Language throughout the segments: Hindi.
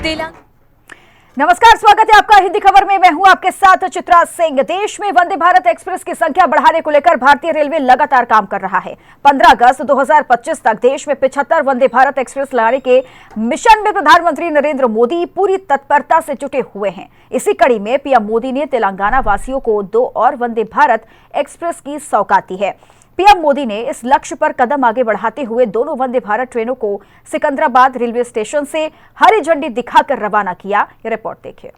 नमस्कार, स्वागत है आपका हिंदी खबर में। मैं हूं आपके साथ चित्रा सिंह। देश में वंदे भारत एक्सप्रेस की संख्या बढ़ाने को लेकर भारतीय रेलवे लगातार काम कर रहा है। 15 अगस्त 2025 तक देश में 75 वंदे भारत एक्सप्रेस लाने के मिशन में प्रधानमंत्री नरेंद्र मोदी पूरी तत्परता से जुटे हुए हैं। इसी कड़ी में पीएम मोदी ने तेलंगाना वासियों को 2 और वंदे भारत एक्सप्रेस की सौगात दी है। पीएम मोदी ने इस लक्ष्य पर कदम आगे बढ़ाते हुए दोनों वंदे भारत ट्रेनों को सिकंदराबाद रेलवे स्टेशन से हरी झंडी दिखाकर रवाना किया। ये रिपोर्ट देखिए।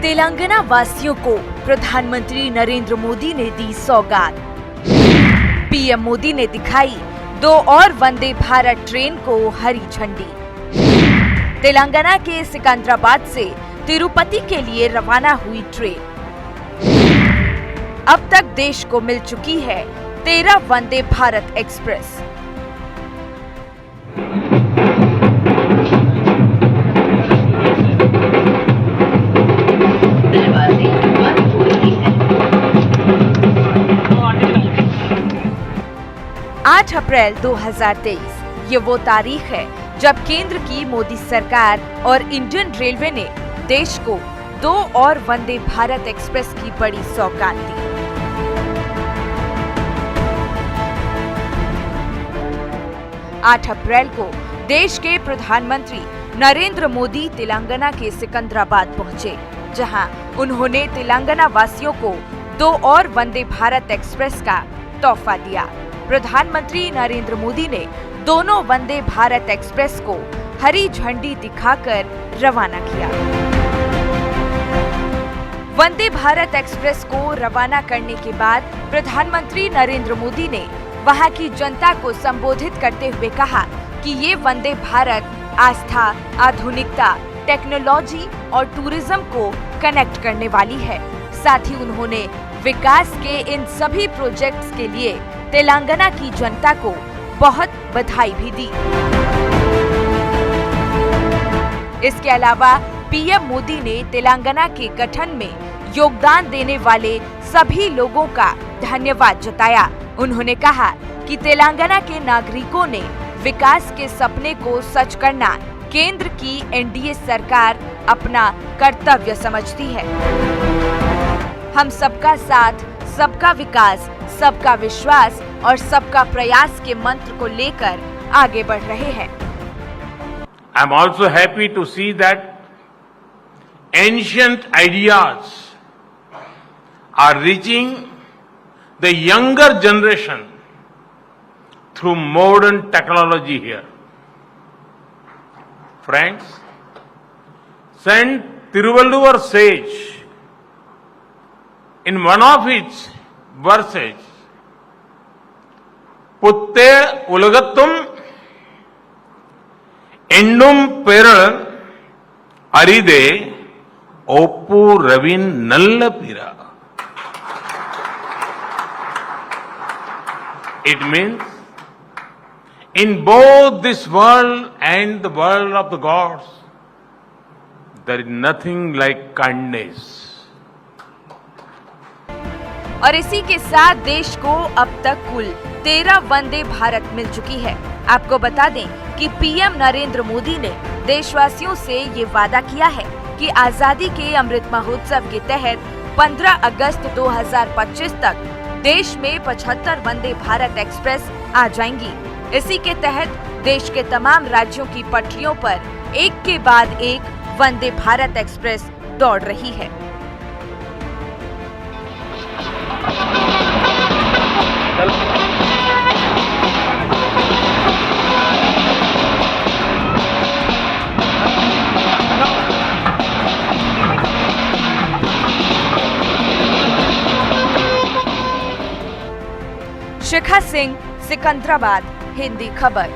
तेलंगाना वासियों को प्रधानमंत्री नरेंद्र मोदी ने दी सौगात। पीएम मोदी ने दिखाई 2 और वंदे भारत ट्रेन को हरी झंडी। तेलंगाना के सिकंदराबाद से तिरुपति के लिए रवाना हुई ट्रेन। अब तक देश को मिल चुकी है 13 वंदे भारत एक्सप्रेस। आठ अप्रैल 2023 ये वो तारीख है जब केंद्र की मोदी सरकार और इंडियन रेलवे ने देश को 2 और वंदे भारत एक्सप्रेस की बड़ी सौगात दी। 8 अप्रैल को देश के प्रधानमंत्री नरेंद्र मोदी तेलंगाना के सिकंदराबाद पहुंचे, जहां उन्होंने तेलंगाना वासियों को 2 और वंदे भारत एक्सप्रेस का तोहफा दिया। प्रधानमंत्री नरेंद्र मोदी ने दोनों वंदे भारत एक्सप्रेस को हरी झंडी दिखाकर रवाना किया। वंदे भारत एक्सप्रेस को रवाना करने के बाद प्रधानमंत्री नरेंद्र मोदी ने वहां की जनता को संबोधित करते हुए कहा कि ये वंदे भारत आस्था, आधुनिकता, टेक्नोलॉजी और टूरिज्म को कनेक्ट करने वाली है। साथ ही उन्होंने विकास के इन सभी प्रोजेक्ट्स के लिए तेलंगाना की जनता को बहुत बधाई भी दी। इसके अलावा पीएम मोदी ने तेलंगाना के गठन में योगदान देने वाले सभी लोगों का धन्यवाद जताया। उन्होंने कहा कि तेलंगाना के नागरिकों ने विकास के सपने को सच करना केंद्र की एनडीए सरकार अपना कर्तव्य समझती है। हम सबका साथ, सबका विकास, सबका विश्वास और सबका प्रयास के मंत्र को लेकर आगे बढ़ रहे हैं। I am also happy to see that ancient ideas are reaching the younger generation through modern technology here. Friends, Saint Tiruvalluvar says in one of its verses, Putte Ulagattum Endum Peral Aride Oppu Ravin Nallapira. It means in both this world and the world of the gods, there is nothing like kindness. और इसी के साथ देश को अब तक कुल 13 वंदे भारत मिल चुकी है। आपको बता दें कि पीएम नरेंद्र मोदी ने देशवासियों से ये वादा किया है कि आजादी के अमृत महोत्सव के तहत 15 अगस्त 2025 तक देश में 75 वंदे भारत एक्सप्रेस आ जाएंगी। इसी के तहत देश के तमाम राज्यों की पटरियों पर एक के बाद एक वंदे भारत एक्सप्रेस दौड़ रही है। शिखा सिंह, सिकंदराबाद, हिंदी खबर।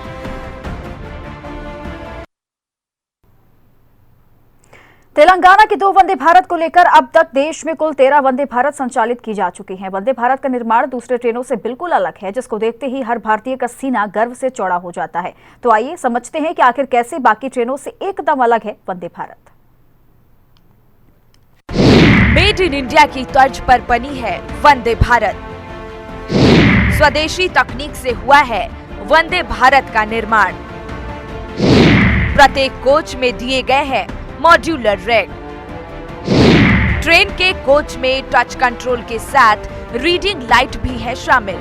तेलंगाना के 2 वंदे भारत को लेकर अब तक देश में कुल 13 वंदे भारत संचालित की जा चुकी हैं। वंदे भारत का निर्माण दूसरे ट्रेनों से बिल्कुल अलग है, जिसको देखते ही हर भारतीय का सीना गर्व से चौड़ा हो जाता है। तो आइए समझते हैं कि आखिर कैसे बाकी ट्रेनों से एकदम अलग है Vande Bharat. Made in India की तर्ज पर बनी है वंदे भारत। स्वदेशी तकनीक से हुआ है वंदे भारत का निर्माण। प्रत्येक कोच में दिए गए हैं मॉड्यूलर रैक। ट्रेन के कोच में टच कंट्रोल के साथ रीडिंग लाइट भी है शामिल।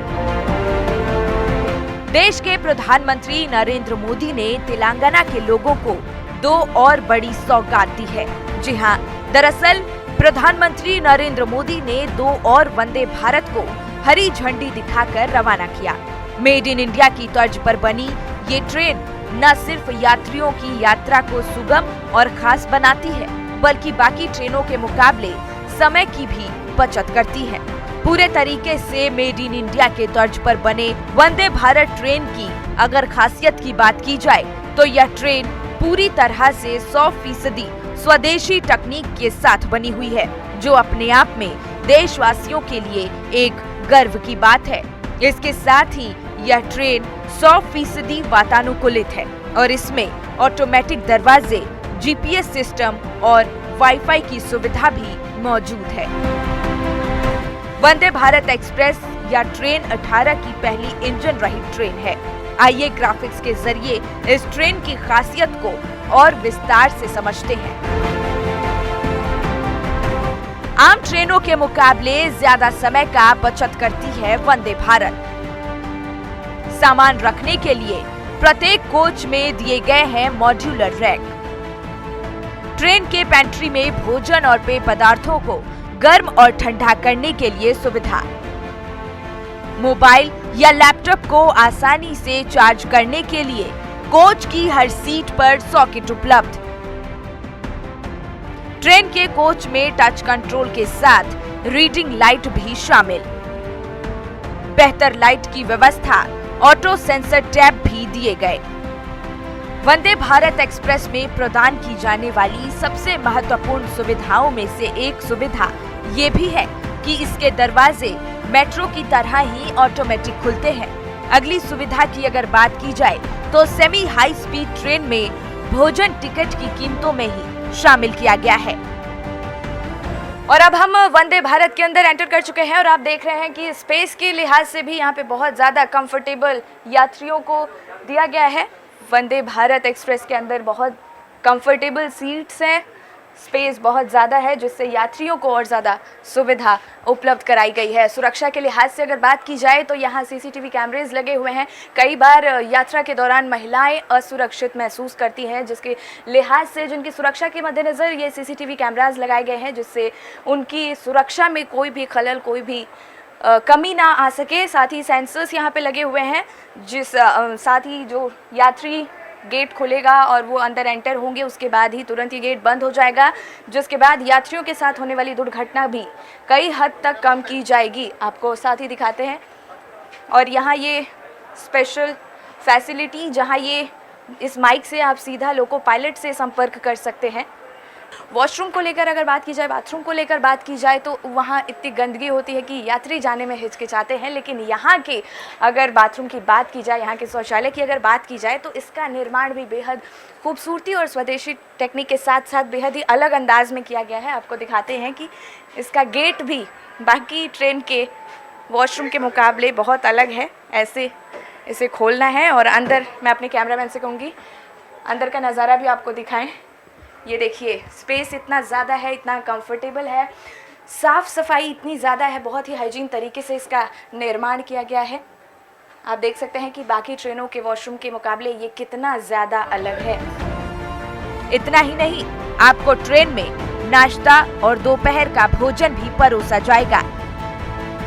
देश के प्रधानमंत्री नरेंद्र मोदी ने तेलंगाना के लोगों को 2 और बड़ी सौगात दी है। जी हां, दरअसल प्रधानमंत्री नरेंद्र मोदी ने 2 और वंदे भारत को हरी झंडी दिखाकर रवाना किया। मेड इन इंडिया की तर्ज पर बनी ये ट्रेन न सिर्फ यात्रियों की यात्रा को सुगम और खास बनाती है, बल्कि बाकी ट्रेनों के मुकाबले समय की भी बचत करती है। पूरे तरीके से मेड इन इंडिया के तर्ज पर बने वंदे भारत ट्रेन की अगर खासियत की बात की जाए तो यह ट्रेन पूरी तरह से 100% स्वदेशी तकनीक के साथ बनी हुई है, जो अपने आप में देशवासियों के लिए एक गर्व की बात है। इसके साथ ही यह ट्रेन 100% वातानुकूलित है और इसमें ऑटोमेटिक दरवाजे, जीपीएस सिस्टम और वाईफाई की सुविधा भी मौजूद है। वंदे भारत एक्सप्रेस या ट्रेन 18 की पहली इंजन रहित ट्रेन है। आइए ग्राफिक्स के जरिए इस ट्रेन की खासियत को और विस्तार से समझते हैं। आम ट्रेनों के मुकाबले ज्यादा समय का बचत करती है वंदे भारत। सामान रखने के लिए प्रत्येक कोच में दिए गए हैं मॉड्यूलर रैक। ट्रेन के पेंट्री में भोजन और पेय पदार्थों को गर्म और ठंडा करने के लिए सुविधा। मोबाइल या लैपटॉप को आसानी से चार्ज करने के लिए कोच की हर सीट पर सॉकेट उपलब्ध। ट्रेन के कोच में टच कंट्रोल के साथ रीडिंग लाइट भी शामिल। बेहतर लाइट की व्यवस्था, ऑटो सेंसर टैब भी दिए गए। वंदे भारत एक्सप्रेस में प्रदान की जाने वाली सबसे महत्वपूर्ण सुविधाओं में से एक सुविधा ये भी है कि इसके दरवाजे मेट्रो की तरह ही ऑटोमेटिक खुलते हैं। अगली सुविधा की अगर बात की जाए तो सेमी हाई स्पीड ट्रेन में भोजन टिकट की कीमतों में ही शामिल किया गया है। और अब हम वंदे भारत के अंदर एंटर कर चुके हैं और आप देख रहे हैं कि स्पेस के लिहाज से भी यहाँ पे बहुत ज़्यादा कंफर्टेबल यात्रियों को दिया गया है। वंदे भारत एक्सप्रेस के अंदर बहुत कंफर्टेबल सीट्स हैं, स्पेस बहुत ज़्यादा है, जिससे यात्रियों को और ज़्यादा सुविधा उपलब्ध कराई गई है। सुरक्षा के लिहाज से अगर बात की जाए तो यहाँ सीसीटीवी कैमरेज लगे हुए हैं। कई बार यात्रा के दौरान महिलाएं असुरक्षित महसूस करती हैं, जिसके लिहाज से जिनकी सुरक्षा के मद्देनज़र ये सीसीटीवी कैमराज लगाए गए हैं, जिससे उनकी सुरक्षा में कोई भी खलल, कोई भी कमी ना आ सके। साथ ही सेंसर्स यहाँ पे लगे हुए हैं, साथ ही जो यात्री गेट खुलेगा और वो अंदर एंटर होंगे, उसके बाद ही तुरंत ये गेट बंद हो जाएगा, जिसके बाद यात्रियों के साथ होने वाली दुर्घटना भी कई हद तक कम की जाएगी। आपको साथ ही दिखाते हैं। और यहाँ ये स्पेशल फैसिलिटी, जहाँ ये इस माइक से आप सीधा लोको पायलट से संपर्क कर सकते हैं। वॉशरूम को लेकर अगर बात की जाए, बाथरूम को लेकर बात की जाए तो वहाँ इतनी गंदगी होती है कि यात्री जाने में हिचकिचाते हैं, लेकिन यहाँ के अगर बाथरूम की बात की जाए, यहाँ के शौचालय की अगर बात की जाए तो इसका निर्माण भी बेहद खूबसूरती और स्वदेशी टेक्निक के साथ साथ बेहद ही अलग अंदाज में किया गया है। आपको दिखाते हैं कि इसका गेट भी बाकी ट्रेन के वॉशरूम के मुकाबले बहुत अलग है। ऐसे इसे खोलना है और अंदर, मैं अपने कैमरामैन से कहूँगी अंदर का नज़ारा भी आपको दिखाएं। ये देखिए, स्पेस इतना ज़्यादा है, इतना कंफर्टेबल है, साफ़ सफाई इतनी ज़्यादा है, बहुत ही हाइजीन तरीके से इसका निर्माण किया गया है। आप देख सकते हैं कि बाकी ट्रेनों के वॉशरूम के मुकाबले ये कितना ज़्यादा अलग है। इतना ही नहीं, आपको ट्रेन में नाश्ता और दोपहर का भोजन भी परोसा जाएगा।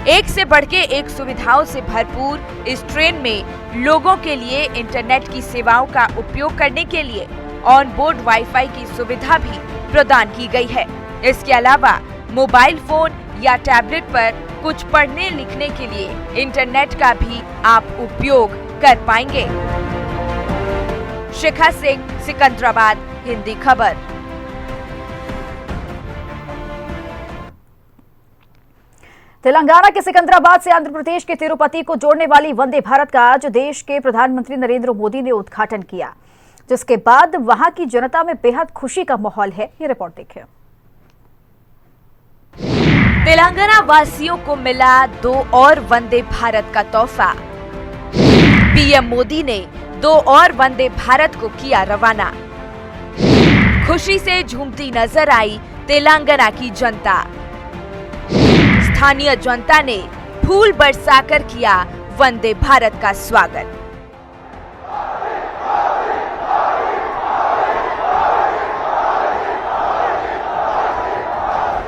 एक से बढ़ के एक सुविधाओं से भरपूर इस ट्रेन में लोगों के लिए इंटरनेट की सेवाओं का उपयोग करने के लिए ऑन बोर्ड वाईफाई की सुविधा भी प्रदान की गई है। इसके अलावा मोबाइल फोन या टैबलेट पर कुछ पढ़ने लिखने के लिए इंटरनेट का भी आप उपयोग कर पाएंगे। शिखा सिंह, सिकंदराबाद, हिंदी खबर। तेलंगाना के सिकंदराबाद से आंध्र प्रदेश के तिरुपति को जोड़ने वाली वंदे भारत का आज देश के प्रधानमंत्री नरेंद्र मोदी ने उद्घाटन किया, जिसके बाद वहां की जनता में बेहद खुशी का माहौल है। ये रिपोर्ट देखिए। तेलंगाना वासियों को मिला 2 और वंदे भारत का तोहफा। पीएम मोदी ने 2 और वंदे भारत को किया रवाना। खुशी से झूमती नजर आई तेलंगाना की जनता। स्थानीय जनता ने फूल बरसाकर किया वंदे भारत का स्वागत।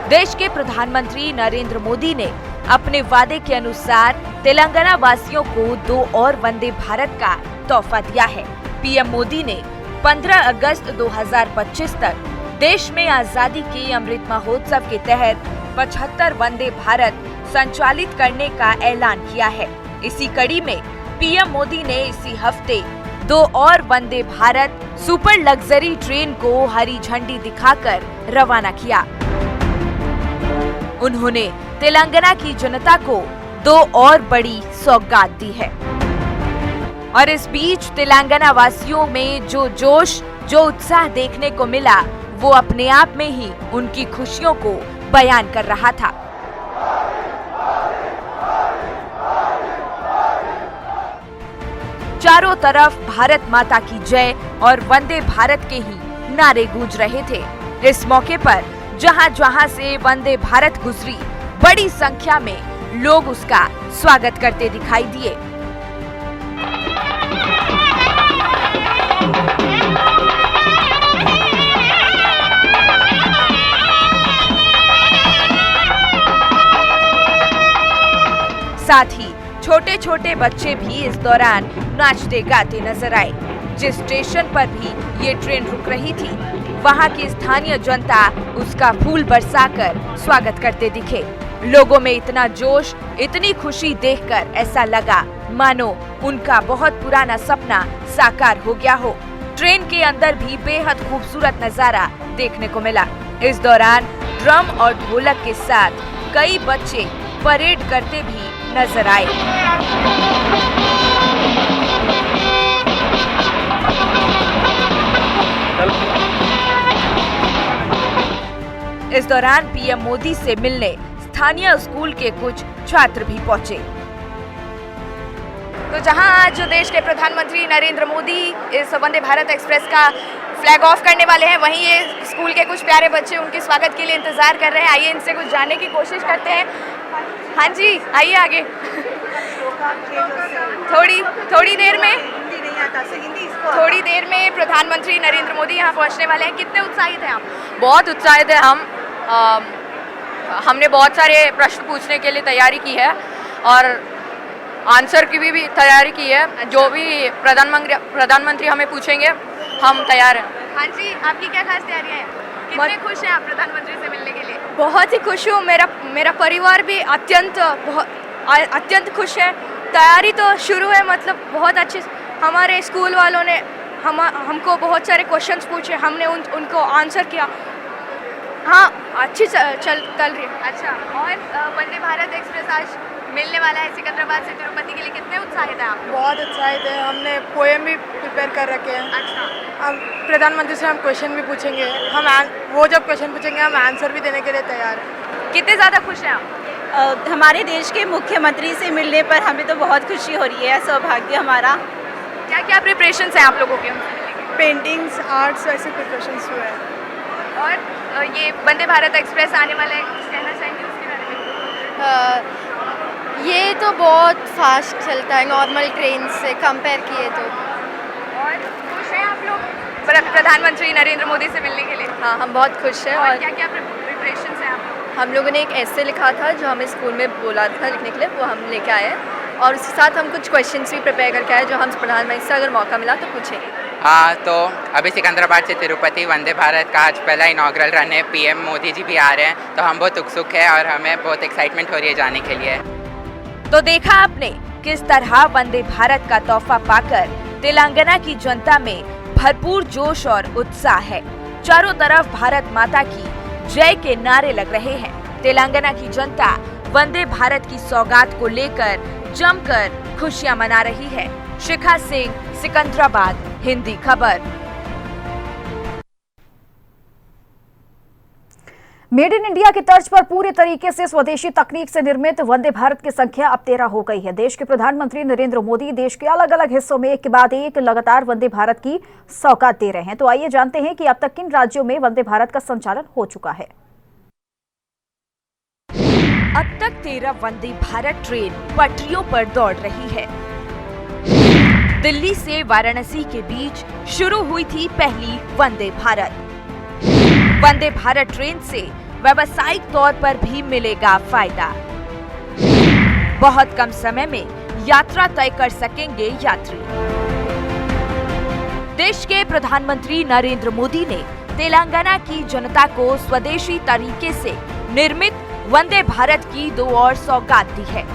देश के प्रधानमंत्री नरेंद्र मोदी ने अपने वादे के अनुसार तेलंगाना वासियों को 2 और वंदे भारत का तोहफा दिया है। पीएम मोदी ने 15 अगस्त 2025 तक देश में आजादी के अमृत महोत्सव के तहत 75 वंदे भारत संचालित करने का ऐलान किया है। इसी कड़ी में पीएम मोदी ने इसी हफ्ते 2 और Vande Bharat super luxury train को हरी झंडी दिखाकर रवाना किया। उन्होंने तेलंगाना की जनता को 2 और बड़ी सौगात दी है। और इस बीच तेलंगाना वासियों में जो जोश, जो उत्साह देखने को मिला, वो अपने आप में ही उनकी खुशियों को बयान कर रहा था। चारों तरफ भारत माता की जय और वंदे भारत के ही नारे गूंज रहे थे। इस मौके पर जहां जहां से वंदे भारत गुजरी, बड़ी संख्या में लोग उसका स्वागत करते दिखाई दिए। साथ ही छोटे छोटे बच्चे भी इस दौरान नाचते गाते नजर आए। जिस स्टेशन पर भी ये ट्रेन रुक रही थी, वहां की स्थानीय जनता उसका फूल बरसाकर स्वागत करते दिखे। लोगों में इतना जोश, इतनी खुशी देखकर ऐसा लगा मानो उनका बहुत पुराना सपना साकार हो गया हो। ट्रेन के अंदर भी बेहद खूबसूरत नजारा देखने को मिला। इस दौरान ड्रम और ढोलक के साथ कई बच्चे परेड करते भी नजर आए। इस दौरान पीएम मोदी से मिलने स्थानीय स्कूल के कुछ छात्र भी पहुंचे। तो जहां आज देश के प्रधानमंत्री नरेंद्र मोदी इस वंदे भारत एक्सप्रेस का फ्लैग ऑफ करने वाले हैं, वहीं ये स्कूल के कुछ प्यारे बच्चे उनके स्वागत के लिए इंतजार कर रहे हैं। आइए इनसे कुछ जानने की कोशिश करते हैं। हाँ जी, आइए आगे। थोड़ी देर में प्रधानमंत्री नरेंद्र मोदी यहाँ पहुँचने वाले हैं। कितने उत्साहित हैं आप? बहुत उत्साहित है हम। हमने बहुत सारे प्रश्न पूछने के लिए तैयारी की है और आंसर की भी तैयारी की है। जो भी प्रधानमंत्री हमें पूछेंगे हम तैयार हैं। हाँ जी, आपकी क्या खास तैयारियां हैं? कितने खुश हैं आप प्रधानमंत्री से मिलने के लिए? बहुत ही खुश हूँ। मेरा परिवार भी अत्यंत खुश है। तैयारी तो शुरू है, मतलब बहुत अच्छे। हमारे स्कूल वालों ने हमको बहुत सारे क्वेश्चंस पूछे, हमने उनको आंसर किया। हाँ, अच्छी चल रही है। अच्छा, और वंदे भारत एक्सप्रेस आज मिलने वाला है सिकंदराबाद से तिरुपति के लिए, कितने उत्साहित हैं आप? बहुत उत्साहित है। हमने पोएम भी प्रिपेयर कर रखे हैं। अच्छा, हम प्रधानमंत्री से हम क्वेश्चन भी पूछेंगे। वो जब क्वेश्चन पूछेंगे हम आंसर भी देने के लिए तैयार हैं। कितने ज़्यादा खुश हैं आप? हमारे देश के मुख्यमंत्री से मिलने पर हमें तो बहुत खुशी हो रही है। सौभाग्य हमारा। क्या क्या प्रिपरेशंस हैं आप लोगों के? पेंटिंग्स, आर्ट्स, ऐसे प्रिपरेशंस हुए हैं। और ये वंदे भारत एक्सप्रेस आने वाला है, कुछ कहना चाहेंगे उसके बारे में? ये तो बहुत फास्ट चलता है नॉर्मल ट्रेन से कंपेयर किए तो। और खुश हैं आप लोग प्रधानमंत्री नरेंद्र मोदी से मिलने के लिए? हाँ, हम बहुत खुश हैं। और क्या क्या प्रिपरेशंस हैं आप लोग? हम लोगों ने एक ऐसे लिखा था जो हमें स्कूल में बोला था लिखने के लिए, वो हम लेके आए हैं। और उसके साथ हम कुछ क्वेश्चंस भी प्रिपेयर करके आए जो हम प्रधानमंत्री से अगर मौका मिला तो पूछेंगे। हाँ, तो अभी सिकंदराबाद से तिरुपति वंदे भारत का आज पहला इनॉग्रल रन है। पीएम मोदी जी भी आ रहे हैं, तो हम बहुत उत्सुक हैं और हमें बहुत एक्साइटमेंट हो रही है जाने के लिए। तो देखा आपने किस तरह वंदे भारत का तोहफा पाकर तेलंगाना की जनता में भरपूर जोश और उत्साह है। चारों तरफ भारत माता की जय के नारे लग रहे हैं। तेलंगाना की जनता वंदे भारत की सौगात को लेकर जमकर खुशियां मना रही है। शिखा सिंह, सिकंदराबाद, हिंदी खबर। मेड इन इंडिया की तर्ज पर पूरे तरीके से स्वदेशी तकनीक से निर्मित वंदे भारत की संख्या अब 13 हो गई है। देश के प्रधानमंत्री नरेंद्र मोदी देश के अलग अलग हिस्सों में एक के बाद एक लगातार वंदे भारत की सौगात दे रहे हैं। तो आइए जानते हैं कि अब तक किन राज्यों में वंदे भारत का संचालन हो चुका है। अब तक 13 वंदे भारत ट्रेन पटरियों पर दौड़ रही है। दिल्ली से वाराणसी के बीच शुरू हुई थी पहली वंदे भारत। वंदे भारत ट्रेन से व्यावसायिक तौर पर भी मिलेगा फायदा। बहुत कम समय में यात्रा तय कर सकेंगे यात्री। देश के प्रधानमंत्री नरेंद्र मोदी ने तेलंगाना की जनता को स्वदेशी तरीके से निर्मित वंदे भारत की 2 और सौगात दी है।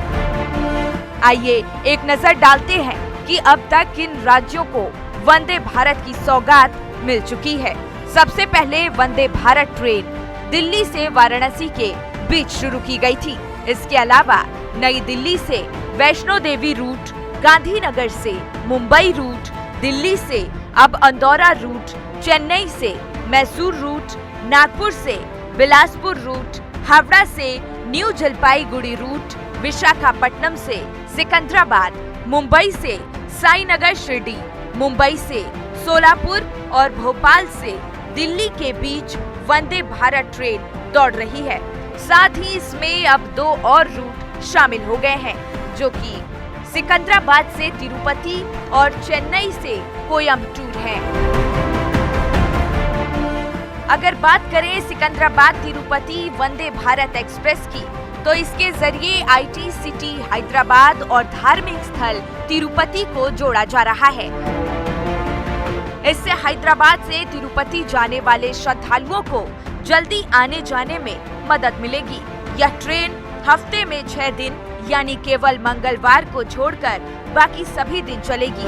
आइए एक नजर डालते हैं कि अब तक किन राज्यों को वंदे भारत की सौगात मिल चुकी है। सबसे पहले वंदे भारत ट्रेन दिल्ली से वाराणसी के बीच शुरू की गई थी। इसके अलावा नई दिल्ली से वैष्णो देवी रूट, गांधीनगर से मुंबई रूट, दिल्ली से अब अंदौरा रूट, चेन्नई से मैसूर रूट, नागपुर से बिलासपुर रूट, हावड़ा से न्यू जलपाईगुड़ी रूट, विशाखापट्टनम से सिकंदराबाद, मुंबई से साईनगर शिरडी, मुंबई से सोलापुर और भोपाल से दिल्ली के बीच वंदे भारत ट्रेन दौड़ रही है। साथ ही इसमें अब 2 और रूट शामिल हो गए हैं, जो कि सिकंदराबाद से तिरुपति और चेन्नई से कोयम्बटूर हैं। अगर बात करें सिकंदराबाद तिरुपति वंदे भारत एक्सप्रेस की, तो इसके जरिए आईटी सिटी हैदराबाद और धार्मिक स्थल तिरुपति को जोड़ा जा रहा है। इससे हैदराबाद से तिरुपति जाने वाले श्रद्धालुओं को जल्दी आने जाने में मदद मिलेगी। यह ट्रेन हफ्ते में 6 दिन यानी केवल मंगलवार को छोड़कर बाकी सभी दिन चलेगी।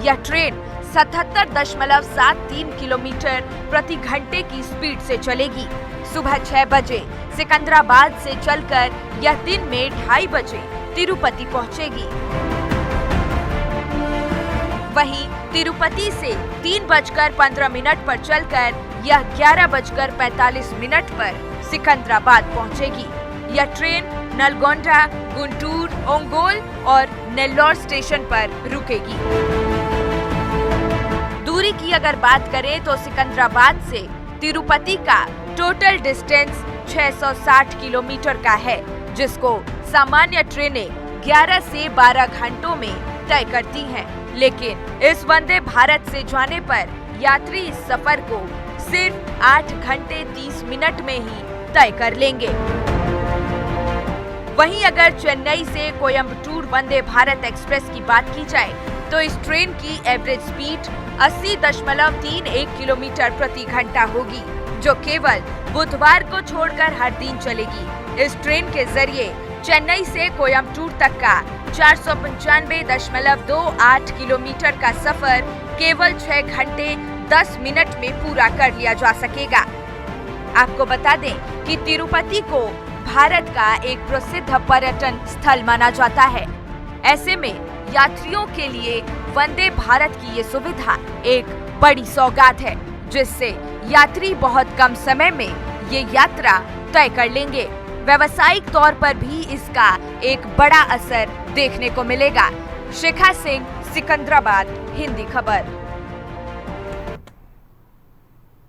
यह ट्रेन 77.73 किलोमीटर प्रति घंटे की स्पीड से चलेगी। सुबह 6 बजे सिकंदराबाद से चलकर यह दिन में 2:30 बजे तिरुपति पहुंचेगी। वहीं तिरुपति से 3:15 पर चलकर यह 11:45 पर सिकंदराबाद पहुंचेगी। यह ट्रेन नलगोंडा, गुंटूर, ओंगोल और नेल्लोर स्टेशन पर रुकेगी। दूरी की अगर बात करें तो सिकंदराबाद से तिरुपति का टोटल डिस्टेंस 660 किलोमीटर का है, जिसको सामान्य ट्रेनें 11 से 12 घंटों में तय करती हैं। लेकिन इस वंदे भारत से जाने पर यात्री इस सफर को सिर्फ 8 घंटे 30 मिनट में ही तय कर लेंगे। वहीं अगर चेन्नई से कोयम्बटूर वंदे भारत एक्सप्रेस की बात की जाए, तो इस ट्रेन की एवरेज स्पीड 80.31 किलोमीटर प्रति घंटा होगी, जो केवल बुधवार को छोड़कर हर दिन चलेगी। इस ट्रेन के जरिए चेन्नई से कोयम्बटूर तक का 495.28 किलोमीटर का सफर केवल 6 घंटे 10 मिनट में पूरा कर लिया जा सकेगा। आपको बता दें कि तिरुपति को भारत का एक प्रसिद्ध पर्यटन स्थल माना जाता है। ऐसे में यात्रियों के लिए वंदे भारत की ये सुविधा एक बड़ी सौगात है, जिससे यात्री बहुत कम समय में ये यात्रा तय कर लेंगे। व्यावसायिक तौर पर भी इसका एक बड़ा असर देखने को मिलेगा। शिखा सिंह, सिकंदराबाद, हिंदी खबर।